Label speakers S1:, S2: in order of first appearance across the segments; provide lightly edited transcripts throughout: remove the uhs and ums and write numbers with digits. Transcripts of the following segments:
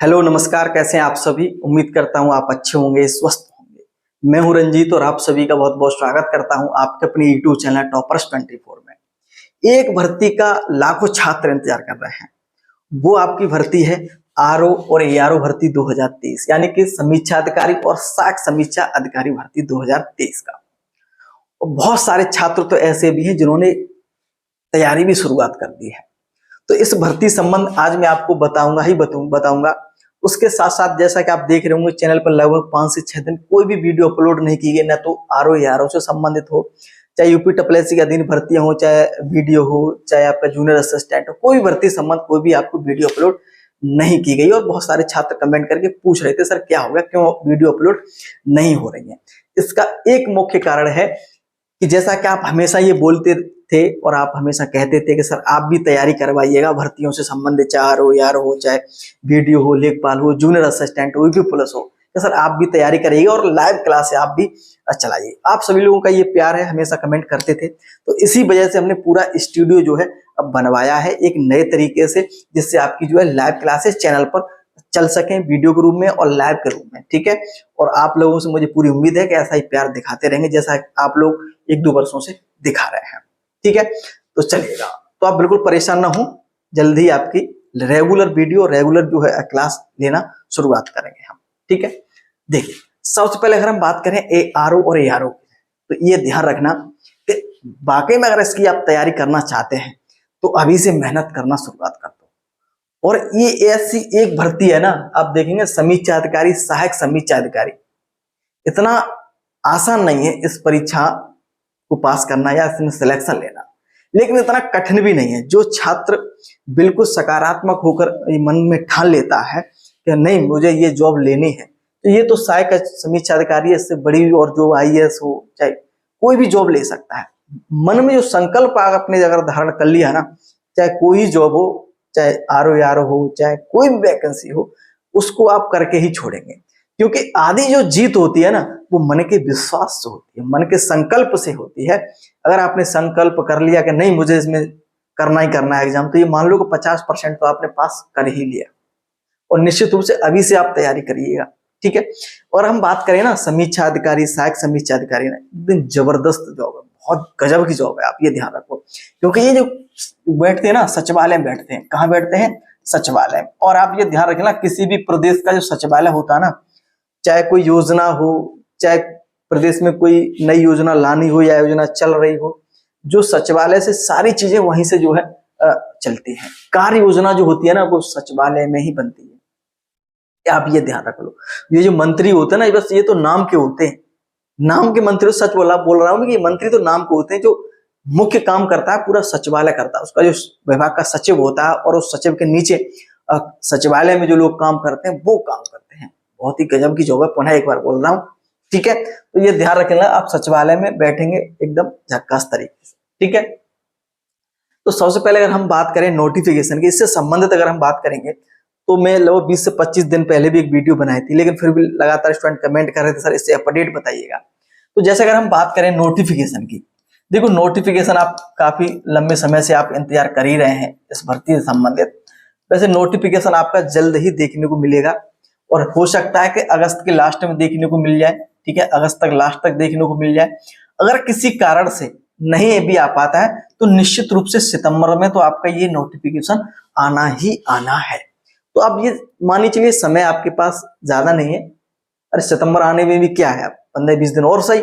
S1: Hello नमस्कार, कैसे हैं आप सभी। उम्मीद करता हूं आप अच्छे होंगे, स्वस्थ होंगे। मैं हूं रंजीत और आप सभी का बहुत बहुत स्वागत करता हूं आपके अपने यूट्यूब चैनल टॉपर्स 24 में। एक भर्ती का लाखों छात्र इंतजार कर रहे हैं, वो आपकी भर्ती है आरओ और एआरओ भर्ती 2023, यानी कि समीक्षा अधिकारी और सहायक समीक्षा अधिकारी भर्ती 2023 का। और बहुत सारे छात्र तो ऐसे भी हैं जिन्होंने तैयारी भी शुरुआत कर दी है। तो इस भर्ती संबंध आज मैं आपको बताऊंगा। उसके साथ साथ जैसा कि आप देख रहे होंगे चैनल पर लगभग 5 से 6 दिन कोई भी वीडियो अपलोड नहीं की गई, न तो आरओ या आरओ से संबंधित हो, चाहे यूपी टपलेसी के अधीन भर्तियां हो, चाहे वीडियो हो, चाहे आपका जूनियर असिस्टेंट हो, कोई भर्ती संबंध कोई भी आपको वीडियो अपलोड नहीं की गई। और बहुत सारे छात्र कमेंट करके पूछ रहे थे सर क्या हो गया, क्यों वीडियो अपलोड नहीं हो रही है। इसका एक मुख्य कारण है कि जैसा कि आप हमेशा ये बोलते थे और आप हमेशा कहते थे कि सर आप भी तैयारी करवाइएगा भर्तियों से संबंधित, चाहे आरओ या आरओ हो, चाहे वीडियो हो, लेखपाल हो, जूनियर असिस्टेंट हो, यूपी पुलिस हो, तो सर आप भी तैयारी करिएगा और लाइव क्लास आप भी चलाइए। आप सभी लोगों का ये प्यार है, हमेशा कमेंट करते थे, तो इसी वजह से हमने पूरा स्टूडियो जो है अब बनवाया है एक नए तरीके से, जिससे आपकी जो है लाइव क्लासेस चैनल पर चल सकें, वीडियो के रूप में और लाइव के रूप में। ठीक है, और आप लोगों से मुझे पूरी उम्मीद है कि ऐसा ही प्यार दिखाते रहेंगे जैसा आप लोग 1-2 वर्षों से दिखा रहे हैं। ठीक है, तो चलिएगा, तो आप बिल्कुल परेशान ना हो, जल्दी ही आपकी रेगुलर वीडियो, रेगुलर जो है क्लास लेना शुरुआत करेंगे हम। ठीक है, देखिए सबसे पहले अगर हम बात करें एआरओ और एआरओ, तो ये ध्यान रखना कि वाकई में अगर इसकी आप तैयारी करना चाहते हैं तो अभी से मेहनत करना शुरुआत कर दो। और ये ऐसी एक भर्ती है ना, आप देखेंगे समीक्षा अधिकारी, सहायक समीक्षा अधिकारी, इतना आसान नहीं है इस परीक्षा को पास करना या इसमें सिलेक्शन लेना, लेकिन इतना कठिन भी नहीं है। जो छात्र बिल्कुल सकारात्मक होकर मन में ठान लेता है कि नहीं मुझे ये जॉब लेनी है, तो ये तो सहायक समीक्षा अधिकारी, इससे बड़ी और जो आईएएस हो, चाहे कोई भी जॉब ले सकता है। मन में जो संकल्प अपने अगर धारण कर लिया ना, चाहे कोई जॉब हो, चाहे आरओ हो, चाहे कोई भी वैकेंसी हो, उसको आप करके ही छोड़ेंगे। क्योंकि आधी जो जीत होती है ना, वो मन के विश्वास से होती है, मन के संकल्प से होती है। अगर आपने संकल्प कर लिया कि नहीं मुझे इसमें करना ही करना है एग्जाम, तो ये मान लो कि 50% तो आपने पास कर ही लिया। और निश्चित रूप से अभी से आप तैयारी करिएगा। ठीक है, और हम बात करें ना समीक्षा अधिकारी, सहायक समीक्षा अधिकारी ना, एकदम जबरदस्त जॉब है, बहुत गजब की जॉब है, आप ये ध्यान रखो। क्योंकि ये जो बैठते हैं ना, सचिवालय में बैठते हैं। कहाँ बैठते हैं? सचिवालय। और आप ये ध्यान रखना, किसी भी प्रदेश का जो सचिवालय होता है ना, चाहे कोई योजना हो, चाहे प्रदेश में कोई नई योजना लानी हो या योजना चल रही हो, जो सचिवालय से सारी चीजें वहीं से जो है चलती हैं। कार्य योजना जो होती है ना, वो सचिवालय में ही बनती है, आप ये ध्यान रख लो। ये जो मंत्री होते हैं ना, बस ये तो नाम के होते हैं, नाम के मंत्री। सच बोल रहा हूँ कि ये मंत्री तो नाम के होते हैं, जो मुख्य काम करता है पूरा सचिवालय करता है। उसका जो विभाग का सचिव होता है और उस सचिव के नीचे सचिवालय में जो लोग काम करते हैं वो काम करते हैं। बहुत ही गजब की जॉब है, पुनः एक बार बोल रहा हूँ। ठीक है, तो ये ध्यान रखेंगे, आप सचिवालय में बैठेंगे एकदम झक्कास तरीके से। ठीक है, तो सबसे पहले अगर हम बात करें नोटिफिकेशन की, इससे संबंधित अगर हम बात करेंगे, तो मैं लगभग 20 से 25 दिन पहले भी एक वीडियो बनाई थी, लेकिन फिर भी लगातार स्टूडेंट कमेंट कर रहे थे सर इससे अपडेट बताइएगा। तो जैसे अगर हम बात करें नोटिफिकेशन की, देखो नोटिफिकेशन आप काफी लंबे समय से आप इंतजार कर ही रहे हैं इस भर्ती से संबंधित। वैसे नोटिफिकेशन आपका जल्द ही देखने को मिलेगा, और हो सकता है कि अगस्त के लास्ट में देखने को मिल जाए। ठीक है, अगस्त तक लास्ट तक देखने को मिल जाए। अगर किसी कारण से नहीं भी आ पाता है तो निश्चित रूप से सितंबर में तो आपका ये नोटिफिकेशन आना ही आना है। तो आप ये मानिए चलिए, समय आपके पास ज्यादा नहीं है। अरे सितंबर आने में भी क्या है, 15-20 दिन और सही,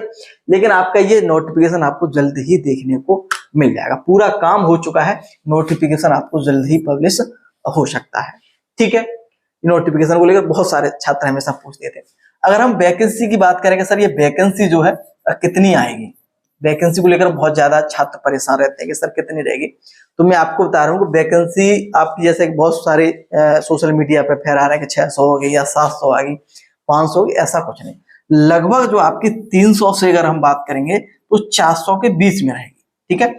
S1: लेकिन आपका ये नोटिफिकेशन आपको जल्द ही देखने को मिल जाएगा। पूरा काम हो चुका है, नोटिफिकेशन आपको जल्द ही पब्लिश हो सकता है। ठीक है, नोटिफिकेशन को लेकर बहुत सारे छात्र हमेशा पूछते थे। अगर हम वैकेंसी की बात करेंगे, सर ये वैकेंसी जो है कितनी आएगी, वैकेंसी को लेकर बहुत ज्यादा छात्र परेशान रहते हैं कि सर कितनी रहेगी। तो मैं आपको बता रहा हूँ कि वैकेंसी आपकी जैसे बहुत सारे सोशल मीडिया पे फैला रहे हैं कि 600 होगी या 700 आ गई, 500 होगी, ऐसा कुछ नहीं। लगभग जो आपकी 300 से अगर हम बात करेंगे तो 400 के बीच में रहेगी। ठीक है,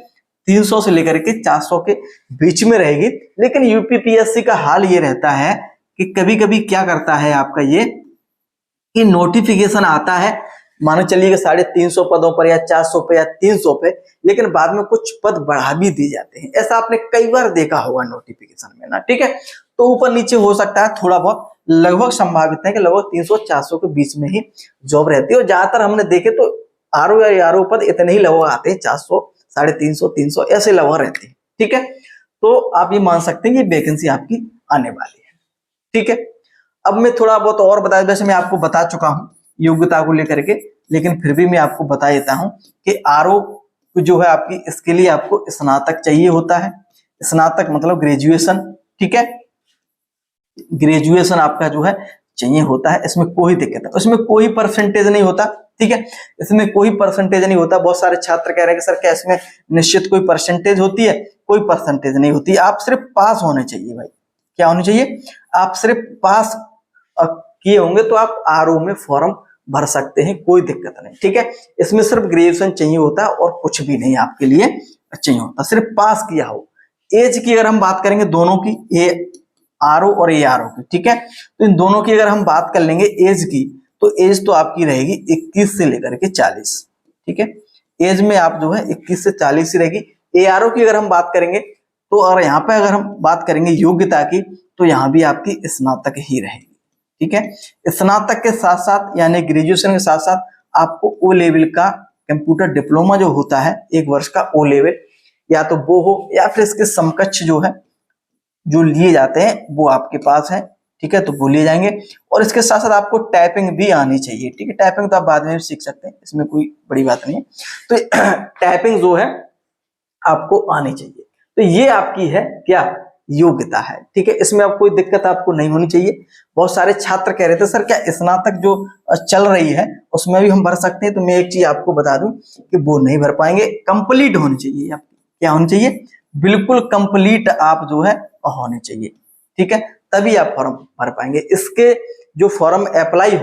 S1: 300 से लेकर के 400 के बीच में रहेगी। लेकिन यूपीपीएससी का हाल ये रहता है कि कभी कभी क्या करता है आपका ये, कि नोटिफिकेशन आता है, मानो चलिए कि 350 पदों पर या 400 पे या 300 पे, लेकिन बाद में कुछ पद बढ़ा भी दिए जाते हैं। ऐसा आपने कई बार देखा होगा नोटिफिकेशन में ना। ठीक है, तो ऊपर नीचे हो सकता है थोड़ा बहुत, लगभग संभावित है कि लगभग 300-400 के बीच में ही जॉब रहती है। और ज्यादातर हमने देखे तो आरओ या आरओ पद इतने ही लगभग आते हैं, 400, 350, 300 ऐसे लगभग रहते हैं। ठीक है, तो आप ये मान सकते हैं कि वैकेंसी आपकी आने वाली है। ठीक है, अब मैं थोड़ा बहुत और बता, वैसे मैं आपको बता चुका हूं योग्यता को लेकर के, लेकिन फिर भी मैं आपको बता देता हूं कि आरओ जो है आपकी, इसके लिए आपको स्नातक चाहिए होता है। स्नातक मतलब ग्रेजुएशन। ठीक है, ग्रेजुएशन आपका जो है चाहिए होता है। इसमें कोई दिक्कत है, इसमें कोई परसेंटेज नहीं होता। ठीक है, इसमें कोई परसेंटेज नहीं होता। बहुत सारे छात्र कह रहे हैं कि सर क्या इसमें निश्चित कोई परसेंटेज होती है? कोई परसेंटेज नहीं होती। आप सिर्फ पास होने चाहिए भाई। क्या होने चाहिए? आप सिर्फ पास किए होंगे तो आप आरओ में फॉर्म भर सकते हैं, कोई दिक्कत नहीं। ठीक है, इसमें सिर्फ ग्रेजुएशन चाहिए होता है और कुछ भी नहीं आपके लिए चाहिए होता, सिर्फ पास किया हो। एज की अगर हम बात करेंगे दोनों की, ए आरओ और ए आरओ की, ठीक है, तो इन दोनों की अगर हम बात कर लेंगे एज की, तो एज तो आपकी रहेगी 21 से लेकर के 40। ठीक है, एज में आप जो है 21 से 40 ही रहेगी। ए आरओ की अगर हम बात करेंगे तो, और यहाँ पे अगर हम बात करेंगे योग्यता की, तो यहाँ भी आपकी स्नातक ही रहेगी। ठीक है, स्नातक के साथ साथ यानी ग्रेजुएशन के साथ साथ आपको ओ लेवल का कंप्यूटर डिप्लोमा जो होता है 1 वर्ष का, ओ लेवल या तो वो हो या फिर इसके समकक्ष जो है जो लिए जाते हैं वो आपके पास है। ठीक है, तो वो लिए जाएंगे। और इसके साथ साथ आपको टाइपिंग भी आनी चाहिए। ठीक है, टाइपिंग तो आप बाद में भी सीख सकते हैं, इसमें कोई बड़ी बात नहीं है। तो टाइपिंग जो है आपको आनी चाहिए। तो ये आपकी है क्या, योग्यता है। ठीक है, इसमें अब कोई दिक्कत आपको नहीं होनी चाहिए। बहुत सारे छात्र कह रहे थे सर क्या स्नातक जो चल रही है उसमें भी हम भर सकते हैं? तो मैं एक चीज आपको बता दूं कि वो नहीं भर पाएंगे। कंप्लीट होनी चाहिए आपकी। क्या होनी चाहिए? बिल्कुल कंप्लीट आप जो है होने चाहिए। ठीक है, तभी आप फॉर्म भर पाएंगे। इसके जो फॉर्म अप्लाई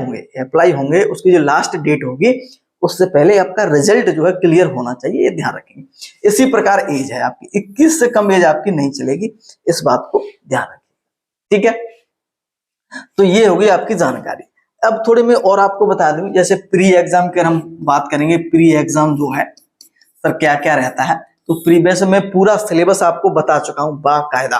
S1: होंगे उसकी जो लास्ट डेट होगी उससे पहले आपका रिजल्ट जो है क्लियर होना चाहिए, ये ध्यान रखेंगे। इसी प्रकार एज है आपकी, 21 से कम एज आपकी नहीं चलेगी, इस बात को ध्यान रखिए। ठीक है, तो ये होगी आपकी जानकारी। अब थोड़ी मैं और आपको बता दूं, जैसे प्री एग्जाम की हम बात करेंगे, प्री एग्जाम जो है सर क्या क्या रहता है, तो प्री वैसे मैं पूरा सिलेबस आपको बता चुका हूं बाकायदा।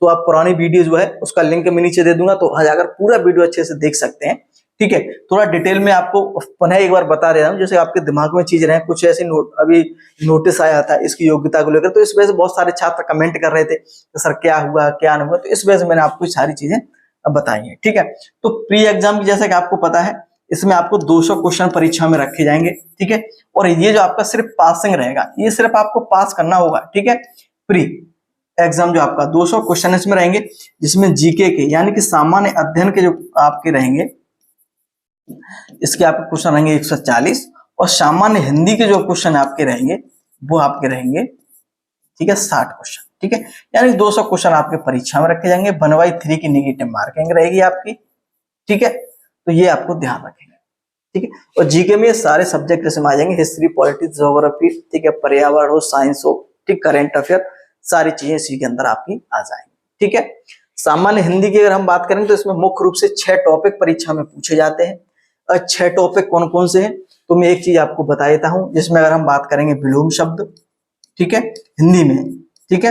S1: तो आप पुरानी वीडियो जो है उसका लिंक मैं नीचे दे दूंगा, तो जाकर पूरा वीडियो अच्छे से देख सकते हैं। ठीक है, थोड़ा डिटेल में आपको पुनः एक बार बता रहा हूं, जैसे आपके दिमाग में चीज रहे। कुछ ऐसे अभी नोटिस आया था इसकी योग्यता को लेकर, तो इस वजह से बहुत सारे छात्र कमेंट कर रहे थे तो सर क्या हुआ क्या नहीं हुआ, तो इस वजह से मैंने आपको सारी चीजें बताई हैं। ठीक है, तो प्री एग्जाम की जैसा कि आपको पता है इसमें आपको 200 क्वेश्चन परीक्षा में रखे जाएंगे। ठीक है, और ये जो आपका सिर्फ पासिंग रहेगा, ये सिर्फ आपको पास करना होगा। ठीक है, प्री एग्जाम जो आपका 200 क्वेश्चन इसमें रहेंगे, जिसमें जीके के यानी कि सामान्य अध्ययन के जो आपके रहेंगे, इसके आपके क्वेश्चन रहेंगे 140, और सामान्य हिंदी के जो क्वेश्चन आपके रहेंगे वो आपके रहेंगे, ठीक है, 60 क्वेश्चन। ठीक है, यानी 200 क्वेश्चन आपके परीक्षा में रखे जाएंगे। 1/3 की नेगेटिव मार्किंग रहेगी आपकी। ठीक है, तो ये आपको ध्यान रखेंगे। ठीक है, और जीके में सारे सब्जेक्ट जैसे आ जाएंगे, हिस्ट्री, पॉलिटिक्स, ज्योग्राफी, ठीक है, पर्यावरण हो, साइंस हो, ठीक, करंट अफेयर, सारी चीजें इसी के अंदर आपकी आ जाएंगी। ठीक है, सामान्य हिंदी की अगर हम बात करें तो इसमें मुख्य रूप से 6 टॉपिक परीक्षा में पूछे जाते हैं। 6 टॉपिक कौन कौन से हैं, तो मैं एक चीज आपको बता देता हूं, जिसमें अगर हम बात करेंगे विलोम शब्द, ठीक है, हिंदी में, ठीक है,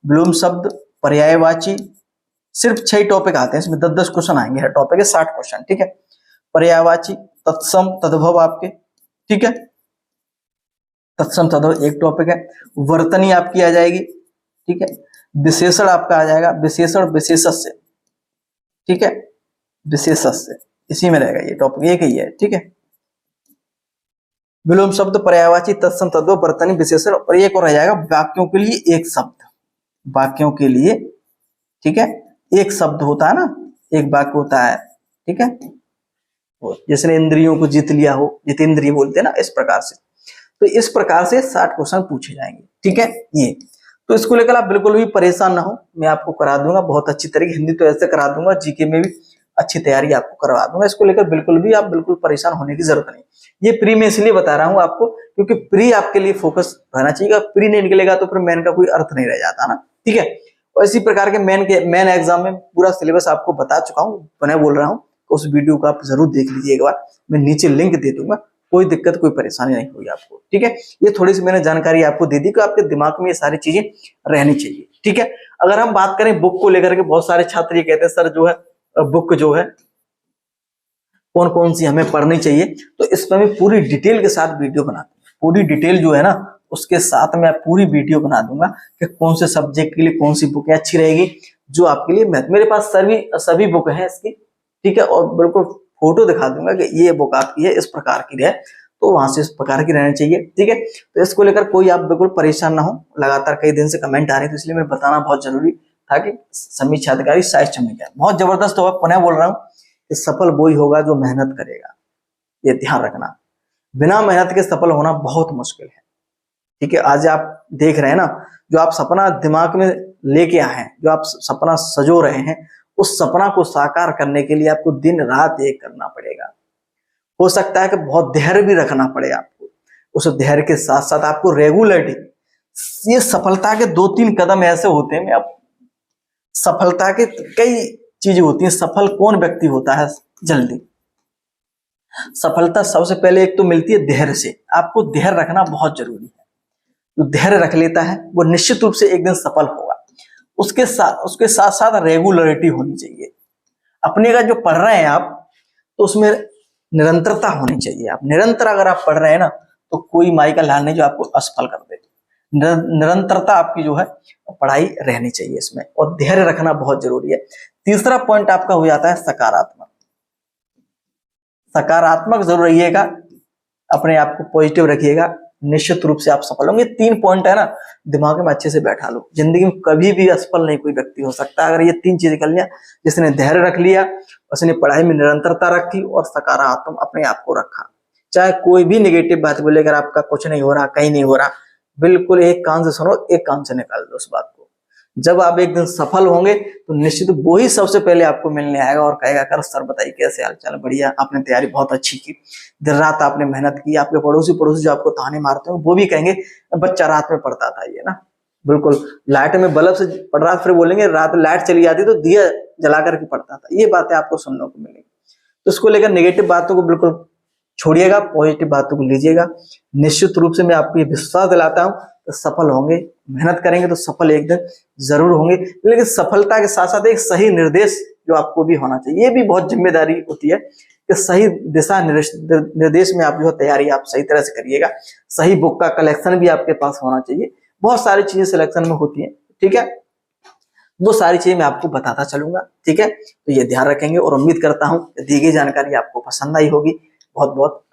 S1: विलोम शब्द, पर्यायवाची, सिर्फ 6 टॉपिक आते हैं इसमें, 10-10 क्वेश्चन आएंगे, हर टॉपिक है 60 क्वेश्चन। ठीक है, पर्यायवाची, तत्सम, तद्भव आपके, ठीक है, तत्सम तद्भव एक टॉपिक है। वर्तनी आपकी आ जाएगी, ठीक है, विशेषण आपका आ जाएगा, विशेषण विशेषस्य, ठीक है, विशेषस्य इसी में रहेगा, ये टॉपिक एक ही है। ठीक है, विलोम शब्द, पर्यायवाची, तत्सम तद्भव, वर्तनी, विशेषण, और एक और रह जाएगा वाक्यों के लिए एक शब्द, वाक्यों के लिए, ठीक है, एक शब्द होता है ना, एक वाक्य होता है। ठीक है, जिसने इंद्रियों को जीत लिया हो, जितेंद्रिय बोलते हैं ना, इस प्रकार से। तो इस प्रकार से 60 क्वेश्चन पूछे जाएंगे। ठीक है, ये तो इसको लेकर आप बिल्कुल भी परेशान ना हो, मैं आपको करा दूंगा बहुत अच्छी तरीके, हिंदी तो ऐसे करा दूंगा, जीके में भी अच्छी तैयारी आपको करवा दूंगा। इसको लेकर बिल्कुल भी आप बिल्कुल परेशान होने की जरूरत नहीं। ये प्री में इसलिए बता रहा हूं आपको क्योंकि प्री आपके लिए फोकस रहना चाहिए। प्री नहीं निकलेगा तो फिर मेन का कोई अर्थ नहीं रह जाता ना। ठीक है, और इसी प्रकार के मेन एग्जाम में पूरा सिलेबस आपको बता चुका हूँ, मैं बोल रहा हूँ, उस वीडियो को आप जरूर देख लीजिए एक बार, मैं नीचे लिंक दे दूंगा, कोई दिक्कत कोई परेशानी नहीं होगी आपको। ठीक है, ये थोड़ी सी मैंने जानकारी आपको दे दी कि आपके दिमाग में ये सारी चीजें रहनी चाहिए। ठीक है, अगर हम बात करें बुक को लेकर के, बहुत सारे छात्र ये कहते हैं सर जो है बुक जो है कौन कौन सी हमें पढ़नी चाहिए, तो इस पर मैं पूरी डिटेल के साथ वीडियो बना दूंगा। पूरी डिटेल जो है ना उसके साथ मैं पूरी वीडियो बना दूंगा कि कौन से सब्जेक्ट के लिए कौन सी बुक अच्छी रहेगी जो आपके लिए मेरे पास सभी बुक हैं इसकी, ठीक है, और बिल्कुल फोटो दिखा दूंगा कि ये बुक आपकी है, इस प्रकार की है, तो वहां से इस प्रकार की रहनी चाहिए, ठीक है। तो इसको लेकर कोई आप बिल्कुल परेशान ना हो, लगातार कई दिन से कमेंट आ रहे थे, इसलिए मैं बताना बहुत जरूरी था कि समीक्षा अधिकारी साइज चमक बहुत जबरदस्त होगा। पुनः बोल रहा हूँ कि सफल वही होगा जो मेहनत करेगा, ये ध्यान रखना। बिना मेहनत के सफल होना बहुत मुश्किल है, ठीक है। आज आप देख रहे हैं ना, जो आप सपना दिमाग में लेके आए हैं, जो आप सपना सजो रहे हैं, उस सपना को साकार करने के लिए आपको दिन रात एक करना पड़ेगा। हो सकता है कि बहुत धैर्य भी रखना पड़े आपको, उस धैर्य के साथ साथ आपको रेगुलरिटी, ये सफलता के 2-3 कदम ऐसे होते हैं, आप सफलता के कई चीजें होती हैं। सफल कौन व्यक्ति होता है जल्दी? सफलता सबसे पहले एक तो मिलती है धैर्य से, आपको धैर्य रखना बहुत जरूरी है। जो धैर्य रख लेता है वो निश्चित रूप से एक दिन सफल होगा। उसके साथ साथ रेगुलरिटी होनी चाहिए। अपने का जो पढ़ रहे हैं आप, तो उसमें निरंतरता होनी चाहिए। आप निरंतर अगर आप पढ़ रहे हैं ना, तो कोई माई का लाल नहीं जो आपको असफल कर दे। निरंतरता आपकी जो है पढ़ाई रहनी चाहिए इसमें, और धैर्य रखना बहुत जरूरी है। तीसरा पॉइंट आपका हो जाता है सकारात्मक। सकारात्मक जरूर रहिएगा, अपने आप को पॉजिटिव रखिएगा, निश्चित रूप से आप सफल होंगे। 3 पॉइंट है ना, दिमाग में अच्छे से बैठा लो। जिंदगी में कभी भी असफल नहीं कोई व्यक्ति हो सकता अगर ये 3 चीजें कर लिया, जिसने धैर्य रख लिया, उसने पढ़ाई में निरंतरता रखी और सकारात्मक अपने आप को रखा। चाहे कोई भी नेगेटिव बात बोले, अगर आपका कुछ नहीं हो रहा, कहीं नहीं हो रहा, बिल्कुल एक कान से सुनो, एक कान से निकाल दो उस बात को। जब आप एक दिन सफल होंगे तो निश्चित वो ही सबसे पहले आपको मिलने आएगा और कहेगा कर सर बताइए कैसे हाल चाल, बढ़िया, आपने तैयारी बहुत अच्छी की, दिन रात आपने मेहनत की। आपके पड़ोसी जो आपको ताने मारते हैं वो भी कहेंगे बच्चा रात में पढ़ता था, ये ना बिल्कुल लाइट में बल्ब से पढ़ रहा, फिर बोलेंगे रात लाइट चली जाती तो दिया जला करके पढ़ता था। ये बातें आपको सुनने को मिलेंगी। तो इसको लेकर नेगेटिव बातों को बिल्कुल छोड़िएगा, पॉजिटिव बातों को लीजिएगा। निश्चित रूप से मैं आपको ये विश्वास दिलाता हूँ तो सफल होंगे। मेहनत करेंगे तो सफल एक दिन जरूर होंगे, लेकिन सफलता के साथ साथ एक सही निर्देश जो आपको भी होना चाहिए। ये भी बहुत जिम्मेदारी होती है कि सही दिशा निर्देश में आप जो तैयारी आप सही तरह से करिएगा। सही बुक का कलेक्शन भी आपके पास होना चाहिए। बहुत सारी चीजें सिलेक्शन में होती है, ठीक है, वो सारी चीजें मैं आपको बताता चलूंगा, ठीक है। तो ये ध्यान रखेंगे और उम्मीद करता हूँ दी गई जानकारी आपको पसंद आई होगी। बहुत बहुत